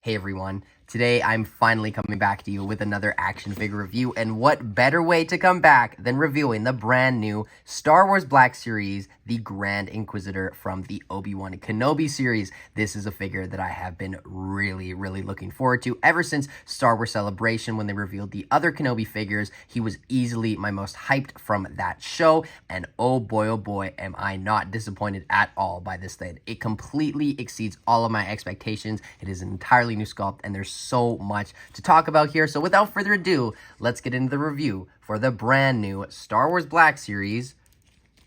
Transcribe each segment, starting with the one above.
Hey everyone, today I'm finally coming back to you with another action figure review, and what better way to come back than reviewing the brand new Star Wars Black Series, the Grand Inquisitor from the Obi-Wan Kenobi series. This is a figure that I have been really looking forward to ever since Star Wars Celebration when they revealed the other Kenobi figures. He was easily my most hyped from that show, and oh boy, am I not disappointed at all by this thing. It completely exceeds all of my expectations. It is an entirely new sculpt, and there's so much to talk about here. So without further ado, let's get into the review for the brand new Star Wars Black Series.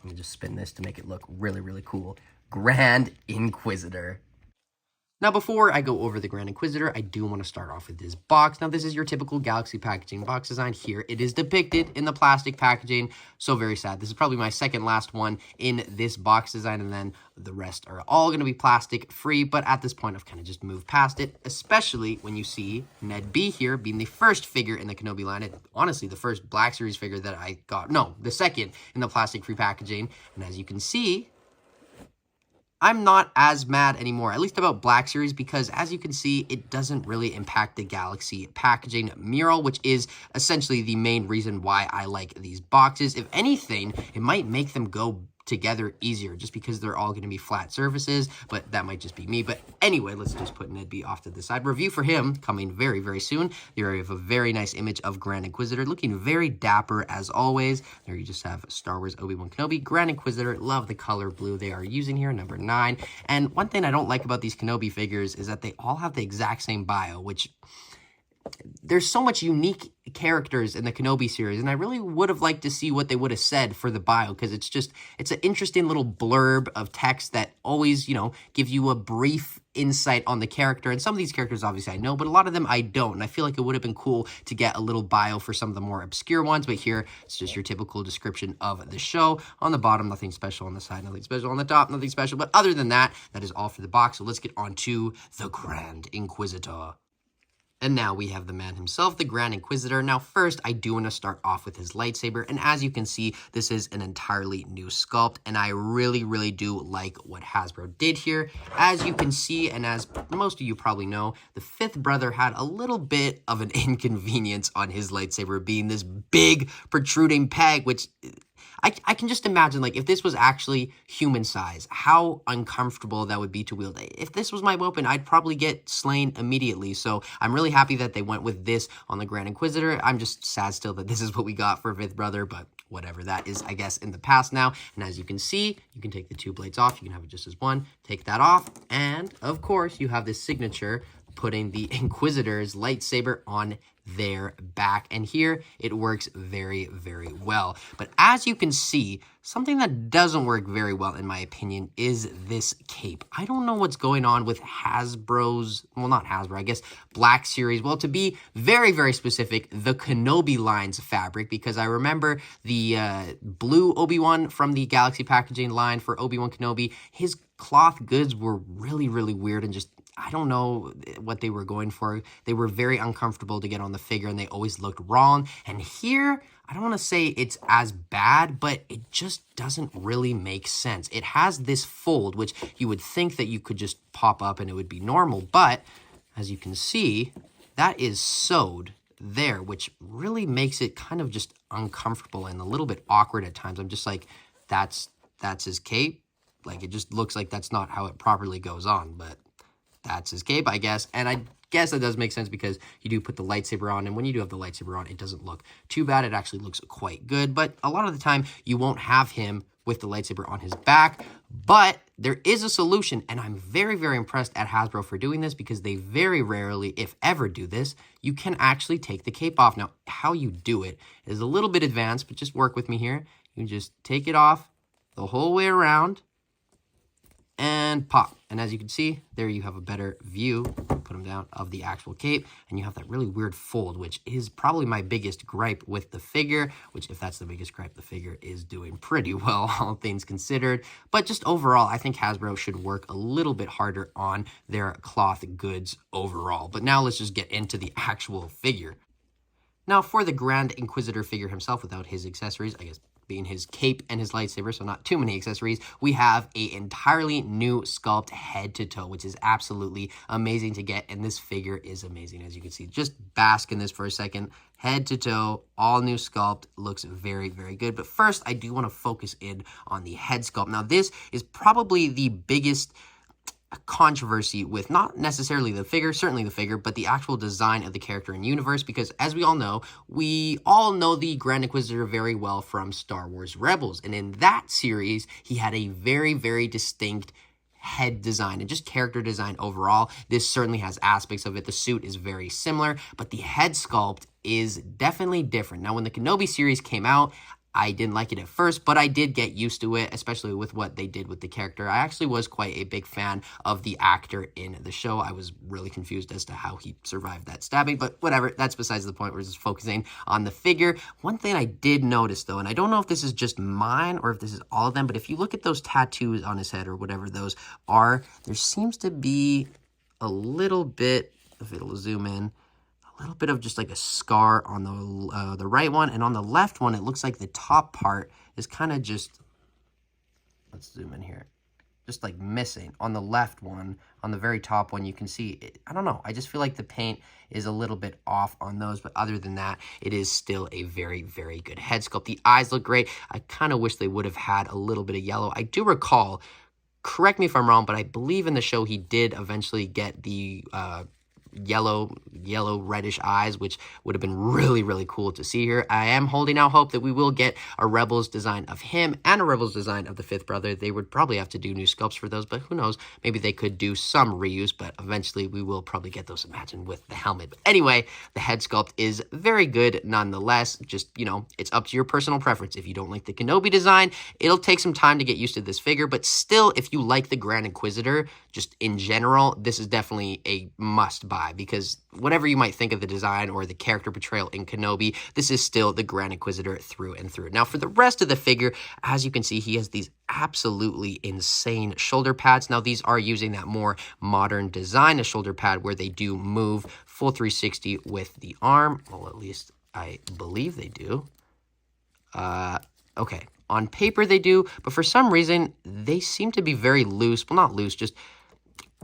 Let me just spin this to make it look really cool. Grand Inquisitor. Now, before I go over the Grand Inquisitor, I do want to start off with this box. Now, this is your typical Galaxy packaging box design. Here it is depicted in the plastic packaging. So very sad. This is probably my second last one in this box design, and then the rest are all going to be plastic free. But at this point, I've kind of just moved past it, especially when you see Ned B here being the first figure in the Kenobi line. And honestly, the first Black Series figure that I got. No, the second in the plastic free packaging. And as you can see, I'm not as mad anymore, at least about Black Series, because as you can see, it doesn't really impact the Galaxy packaging mural, which is essentially the main reason why I like these boxes. If anything, it might make them go together easier just because they're all going to be flat surfaces, but that might just be me. But anyway, let's just put Ned B off to the side. Review for him coming very soon. Here you have a very nice image of Grand Inquisitor, looking very dapper as always. There you just have Star Wars Obi-Wan Kenobi, Grand Inquisitor. Love the color blue they are using here, number 9. And one thing I don't like about these Kenobi figures is that they all have the exact same bio, which there's so much unique characters in the Kenobi series, and I really would have liked to see what they would have said for the bio, because it's an interesting little blurb of text that always, give you a brief insight on the character. And some of these characters, obviously, I know, but a lot of them I don't, and I feel like it would have been cool to get a little bio for some of the more obscure ones, but here, it's just your typical description of the show. On the bottom, nothing special. On the side, nothing special. On the top, nothing special. But other than that, that is all for the box, so let's get on to the Grand Inquisitor. And now we have the man himself, the Grand Inquisitor. Now, first, I do want to start off with his lightsaber. And as you can see, this is an entirely new sculpt. And I really do like what Hasbro did here. As you can see, and as most of you probably know, the fifth brother had a little bit of an inconvenience on his lightsaber being this big protruding peg, which I can just imagine, like, if this was actually human size, how uncomfortable that would be to wield. If this was my weapon, I'd probably get slain immediately. So I'm really happy that they went with this on the Grand Inquisitor. I'm just sad still that this is what we got for fifth brother, but whatever. That is, I guess, in the past now. And as you can see, you can take the 2 blades off. You can have it just as one. Take that off. And, of course, you have this signature putting the Inquisitor's lightsaber on their back, and here it works very well. But as you can see, something that doesn't work very well in my opinion is this cape. I don't know what's going on with Hasbro's, well, not Hasbro, I guess Black Series, well, to be very specific, the Kenobi line's fabric, because I remember the blue Obi-Wan from the Galaxy packaging line for Obi-Wan Kenobi, his cloth goods were really weird and just, I don't know what they were going for. They were very uncomfortable to get on the figure, and they always looked wrong. And here, I don't want to say it's as bad, but it just doesn't really make sense. It has this fold, which you would think that you could just pop up and it would be normal. But as you can see, that is sewed there, which really makes it kind of just uncomfortable and a little bit awkward at times. I'm just like, that's his cape. Like, it just looks like that's not how it properly goes on, but that's his cape, I guess. And I guess that does make sense because you do put the lightsaber on, and when you do have the lightsaber on, it doesn't look too bad. It actually looks quite good, but a lot of the time, you won't have him with the lightsaber on his back, but there is a solution, and I'm very impressed at Hasbro for doing this, because they very rarely, if ever, do this. You can actually take the cape off. Now, how you do it is a little bit advanced, but just work with me here. You just take it off the whole way around, and pop. And as you can see, there you have a better view, put them down, of the actual cape, and you have that really weird fold, which is probably my biggest gripe with the figure, which, if that's the biggest gripe, the figure is doing pretty well, all things considered. But just overall, I think Hasbro should work a little bit harder on their cloth goods overall. But now let's just get into the actual figure. Now, for the Grand Inquisitor figure himself, without his accessories, I guess being his cape and his lightsaber, so not too many accessories, we have a entirely new sculpt head to toe, which is absolutely amazing to get, and this figure is amazing, as you can see. Just bask in this for a second. Head to toe, all new sculpt, looks very, very good. But first, I do want to focus in on the head sculpt. Now, this is probably the biggest controversy with not necessarily the figure, certainly the figure, but the actual design of the character and universe, because as we all know the Grand Inquisitor very well from Star Wars Rebels, and in that series he had a very, very distinct head design and just character design overall. This certainly has aspects of it. The suit is very similar, but the head sculpt is definitely different. Now, when the Kenobi series came out, I didn't like it at first, but I did get used to it, especially with what they did with the character. I actually was quite a big fan of the actor in the show. I was really confused as to how he survived that stabbing, but whatever, that's besides the point. We're just focusing on the figure. One thing I did notice, though, and I don't know if this is just mine or if this is all of them, but if you look at those tattoos on his head or whatever those are, there seems to be a little bit, if it'll zoom in, a little bit of just like a scar on the right one, and on the left one, it looks like the top part is kind of just, let's zoom in here, just like missing. On the left one, on the very top one, you can see, I don't know, I just feel like the paint is a little bit off on those, but other than that, it is still a very, very good head sculpt. The eyes look great. I kind of wish they would have had a little bit of yellow. I do recall, correct me if I'm wrong, but I believe in the show he did eventually get the yellow reddish eyes, which would have been really, really cool to see here. I am holding out hope that we will get a Rebels design of him and a Rebels design of the fifth brother. They would probably have to do new sculpts for those, but who knows, maybe they could do some reuse, but eventually we will probably get those imagined with the helmet. But anyway, the head sculpt is very good nonetheless. Just, you know, it's up to your personal preference. If you don't like the Kenobi design, it'll take some time to get used to this figure, but still, if you like the Grand Inquisitor just in general, this is definitely a must buy, because whatever you might think of the design or the character portrayal in Kenobi, this is still the Grand Inquisitor through and through. Now, for the rest of the figure, as you can see, he has these absolutely insane shoulder pads. Now, these are using that more modern design, a shoulder pad where they do move full 360 with the arm. Well, at least I believe they do. Okay, on paper they do, but for some reason, they seem to be very loose. Well, not loose, just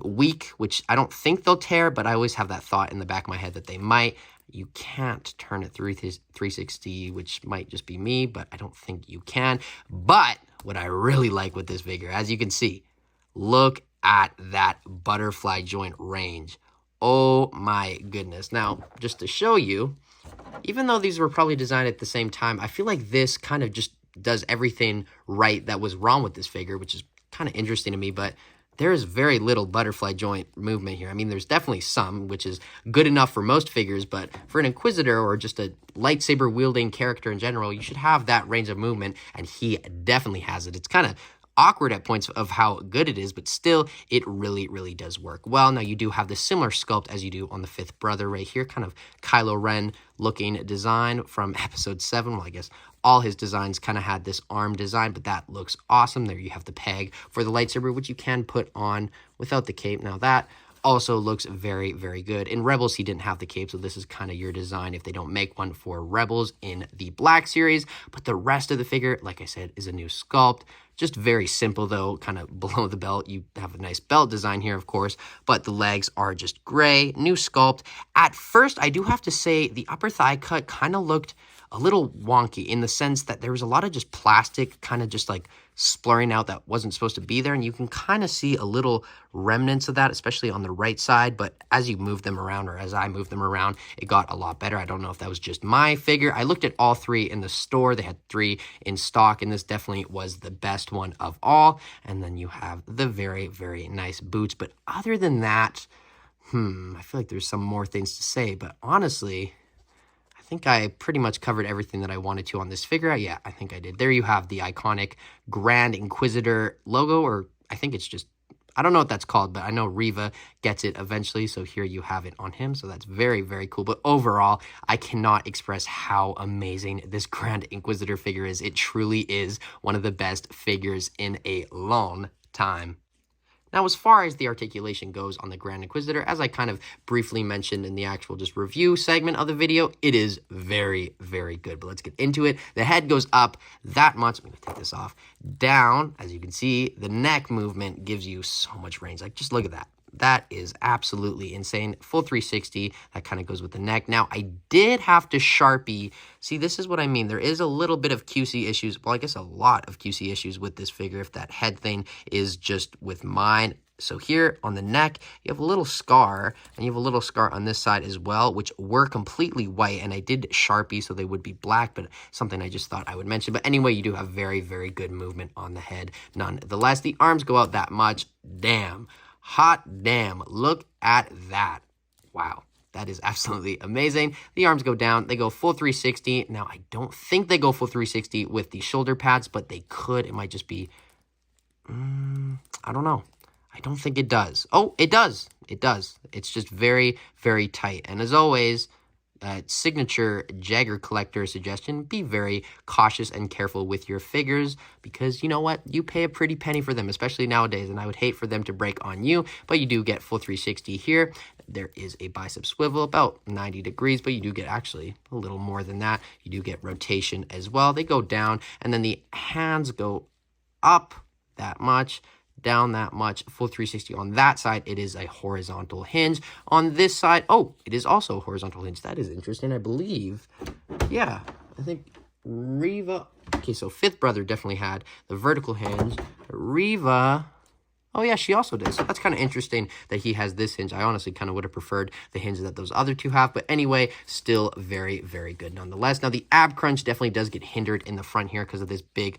weak, which I don't think they'll tear, but I always have that thought in the back of my head that they might. You can't turn it through 360, which might just be me, but I don't think you can. But what I really like with this figure, as you can see, look at that butterfly joint range. Oh my goodness. Now, just to show you, even though these were probably designed at the same time, I feel like this kind of just does everything right that was wrong with this figure, which is kind of interesting to me, but there is very little butterfly joint movement here. I mean, there's definitely some, which is good enough for most figures, but for an Inquisitor or just a lightsaber-wielding character in general, you should have that range of movement, and he definitely has it. It's kind of awkward at points of how good it is, but still, it really, really does work well. Now, you do have the similar sculpt as you do on the fifth brother right here, kind of Kylo Ren looking design from episode 7. Well, I guess all his designs kind of had this arm design, but that looks awesome. There you have the peg for the lightsaber, which you can put on without the cape. Now, that also looks very, very good. In Rebels, he didn't have the cape, so this is kind of your design if they don't make one for Rebels in the Black Series. But the rest of the figure, like I said, is a new sculpt. Just very simple, though, kind of below the belt. You have a nice belt design here, of course, but the legs are just gray, new sculpt. At first, I do have to say the upper thigh cut kind of looked a little wonky in the sense that there was a lot of just plastic kind of just like splurring out that wasn't supposed to be there, and you can kind of see a little remnants of that, especially on the right side, but as you move them around, or as I moved them around, it got a lot better. I don't know if that was just my figure. I looked at all three in the store. They had 3 in stock, and this definitely was the best one of all. And then you have the very, very nice boots, but other than that, I feel like there's some more things to say, but honestly, I think I pretty much covered everything that I wanted to on this figure. Yeah, I think I did. There you have the iconic Grand Inquisitor logo, or I think it's just, I don't know what that's called, but I know Reva gets it eventually, so here you have it on him, so that's very, very cool. But overall, I cannot express how amazing this Grand Inquisitor figure is. It truly is one of the best figures in a long time. Now, as far as the articulation goes on the Grand Inquisitor, as I kind of briefly mentioned in the actual just review segment of the video, it is very, very good. But let's get into it. The head goes up that much. I'm going to take this off. Down, as you can see, the neck movement gives you so much range. Like, just look at that. That is absolutely insane. Full 360. That kind of goes with the neck. Now, I did have to Sharpie. See, this is what I mean. There is a little bit of QC issues. Well, I guess a lot of QC issues with this figure if that head thing is just with mine. So here on the neck, you have a little scar, and you have a little scar on this side as well, which were completely white, and I did Sharpie so they would be black, but something I just thought I would mention. But anyway, you do have very, very good movement on the head. Nonetheless, the arms go out that much. Damn. Hot damn, look at that. Wow, that is absolutely amazing. The arms go down, they go full 360. Now, I don't think they go full 360 with the shoulder pads, but they could. It might just be, I don't know. I don't think it does. Oh, it does. It does. It's just very, very tight. And as always, signature Jagger collector suggestion, be very cautious and careful with your figures because you know what? You pay a pretty penny for them, especially nowadays, and I would hate for them to break on you, but you do get full 360 here. There is a bicep swivel about 90 degrees, but you do get actually a little more than that. You do get rotation as well. They go down, and then the hands go up that much, down that much, full 360 on that side. It is a horizontal hinge. On this side, oh, it is also a horizontal hinge. That is interesting. I believe, yeah, I think Reva, okay, so fifth brother definitely had the vertical hinge. Reva, oh yeah, she also did. So that's kind of interesting that he has this hinge. I honestly kind of would have preferred the hinge that those other two have. But anyway, still very, very good nonetheless. Now, the ab crunch definitely does get hindered in the front here because of this big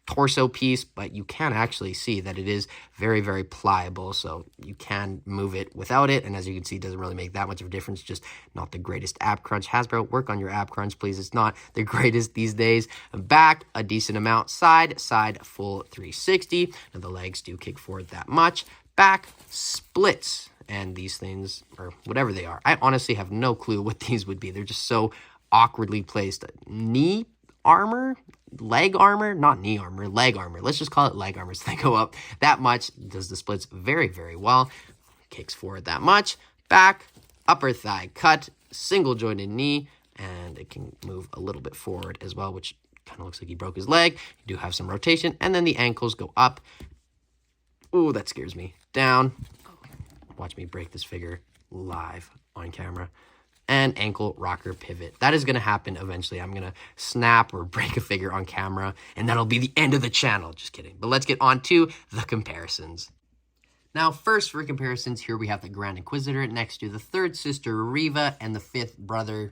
torso piece, but you can actually see that it is very, very pliable, so you can move it without it, and as you can see, it doesn't really make that much of a difference. Just not the greatest ab crunch. Hasbro, work on your ab crunch, please. It's not the greatest these days. Back, a decent amount. Side, full 360. Now, the legs do kick forward that much. Back, splits, and these things, or whatever they are, I honestly have no clue what these would be. They're just so awkwardly placed. Knee armor, leg armor, not knee armor, leg armor. Let's just call it leg armor. So they go up that much. Does the splits very, very well. Kicks forward that much. Back, upper thigh cut, single jointed knee, and it can move a little bit forward as well, which kind of looks like he broke his leg. You do have some rotation, and then the ankles go up. Ooh, that scares me. Down. Watch me break this figure live on camera. And ankle rocker pivot. That is going to happen eventually. I'm going to snap or break a figure on camera, and that'll be the end of the channel. Just kidding. But let's get on to the comparisons. Now, first for comparisons, here we have the Grand Inquisitor next to the third sister, Reva, and the fifth brother.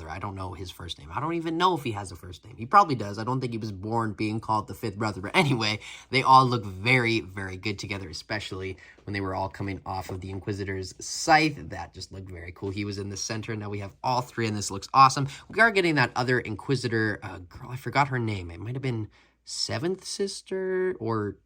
I don't know his first name. I don't even know if he has a first name. He probably does. I don't think he was born being called the fifth brother. But anyway, they all look very, very good together, especially when they were all coming off of the Inquisitor's scythe. That just looked very cool. He was in the center. Now we have all three, and this looks awesome. We are getting that other Inquisitor girl. I forgot her name. It might have been seventh sister or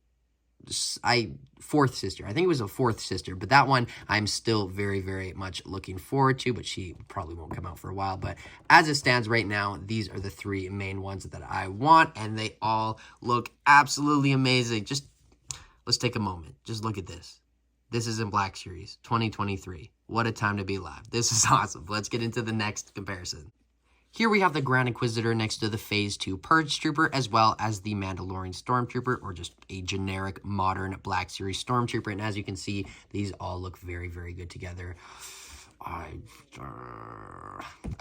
fourth sister. I think it was a fourth sister, but that one I'm still very, very much looking forward to, but she probably won't come out for a while. But as it stands right now, these are the three main ones that I want, and they all look absolutely amazing. Just let's take a moment. Just look at this. This is in Black Series 2023. What a time to be alive. This is awesome. Let's get into the next comparison. Here we have the Grand Inquisitor next to the Phase 2 Purge Trooper, as well as the Mandalorian Stormtrooper, or just a generic modern Black Series Stormtrooper. And as you can see, these all look very, very good together. I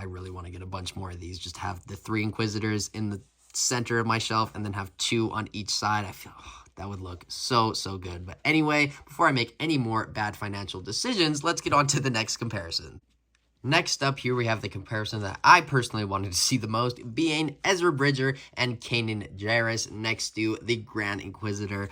really want to get a bunch more of these. Just have the three Inquisitors in the center of my shelf, and then have two on each side. I feel that would look so, so good. But anyway, before I make any more bad financial decisions, let's get on to the next comparison. Next up, here we have the comparison that I personally wanted to see the most, being Ezra Bridger and Kanan Jarrus next to the Grand Inquisitor.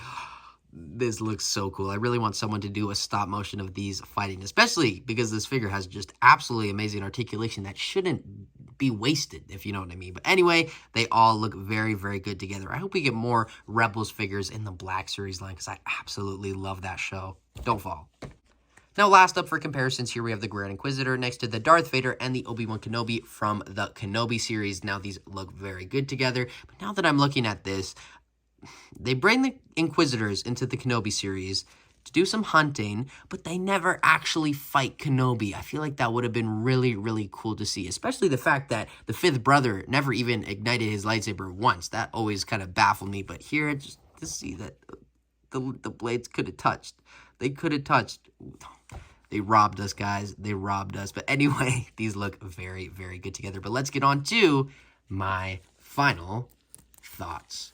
This looks so cool. I really want someone to do a stop motion of these fighting, especially because this figure has just absolutely amazing articulation that shouldn't be wasted, if you know what I mean. But anyway, they all look very, very good together. I hope we get more Rebels figures in the Black Series line because I absolutely love that show. Don't fall. Now, last up for comparisons, here we have the Grand Inquisitor next to the Darth Vader and the Obi-Wan Kenobi from the Kenobi series. Now, these look very good together, but now that I'm looking at this, they bring the Inquisitors into the Kenobi series to do some hunting, but they never actually fight Kenobi. I feel like that would have been really, really cool to see, especially the fact that the fifth brother never even ignited his lightsaber once. That always kind of baffled me, but here, just to see that the blades could have touched. They could have touched. They robbed us, guys. They robbed us. But anyway, these look very, very good together. But let's get on to my final thoughts.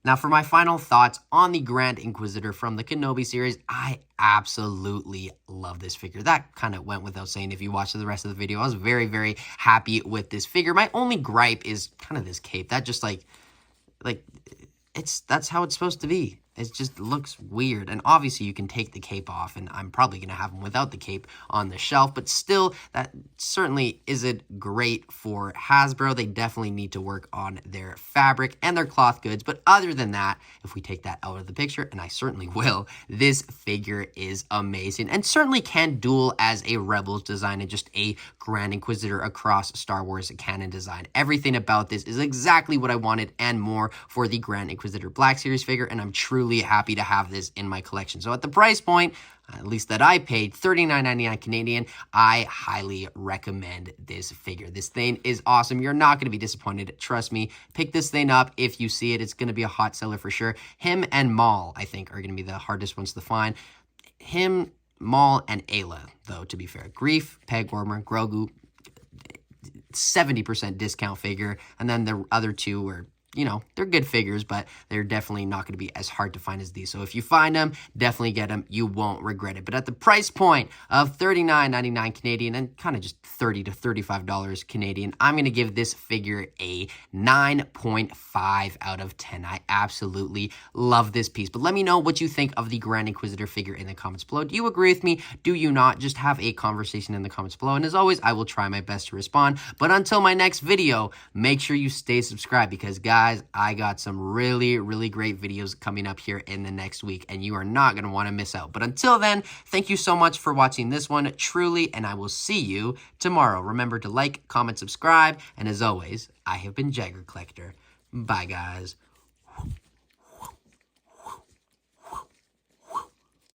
Now, for my final thoughts on the Grand Inquisitor from the Kenobi series, I absolutely love this figure. That kind of went without saying if you watched the rest of the video. I was very, very happy with this figure. My only gripe is kind of this cape. That just that's how it's supposed to be. It just looks weird. And obviously you can take the cape off, and I'm probably going to have them without the cape on the shelf. But still, that certainly isn't great for Hasbro. They definitely need to work on their fabric and their cloth goods. But other than that, if we take that out of the picture, and I certainly will, this figure is amazing. And certainly can duel as a Rebels design and just a Grand Inquisitor across Star Wars canon design. Everything about this is exactly what I wanted and more for the Grand Inquisitor Black Series figure. And I'm truly happy to have this in my collection. So at the price point, at least that I paid, $39.99 Canadian, I highly recommend this figure. This thing is awesome. You're not going to be disappointed. Trust me. Pick this thing up if you see it. It's going to be a hot seller for sure. Him and Maul, I think, are going to be the hardest ones to find. Him, Maul, and Ayla, though, to be fair. Grief, Peg Warmer, Grogu, 70% discount figure. And then the other two are, you know, they're good figures, but they're definitely not going to be as hard to find as these. So if you find them, definitely get them. You won't regret it. But at the price point of $39.99 Canadian and kind of just $30 to $35 Canadian, I'm going to give this figure a 9.5 out of 10. I absolutely love this piece. But let me know what you think of the Grand Inquisitor figure in the comments below. Do you agree with me? Do you not? Just have a conversation in the comments below. And as always, I will try my best to respond. But until my next video, make sure you stay subscribed because, guys, I got some really, really great videos coming up here in the next week, and you are not going to want to miss out. But until then, thank you so much for watching this one, truly, and I will see you tomorrow. Remember to like, comment, subscribe, and as always, I have been Jagger Collector. Bye, guys.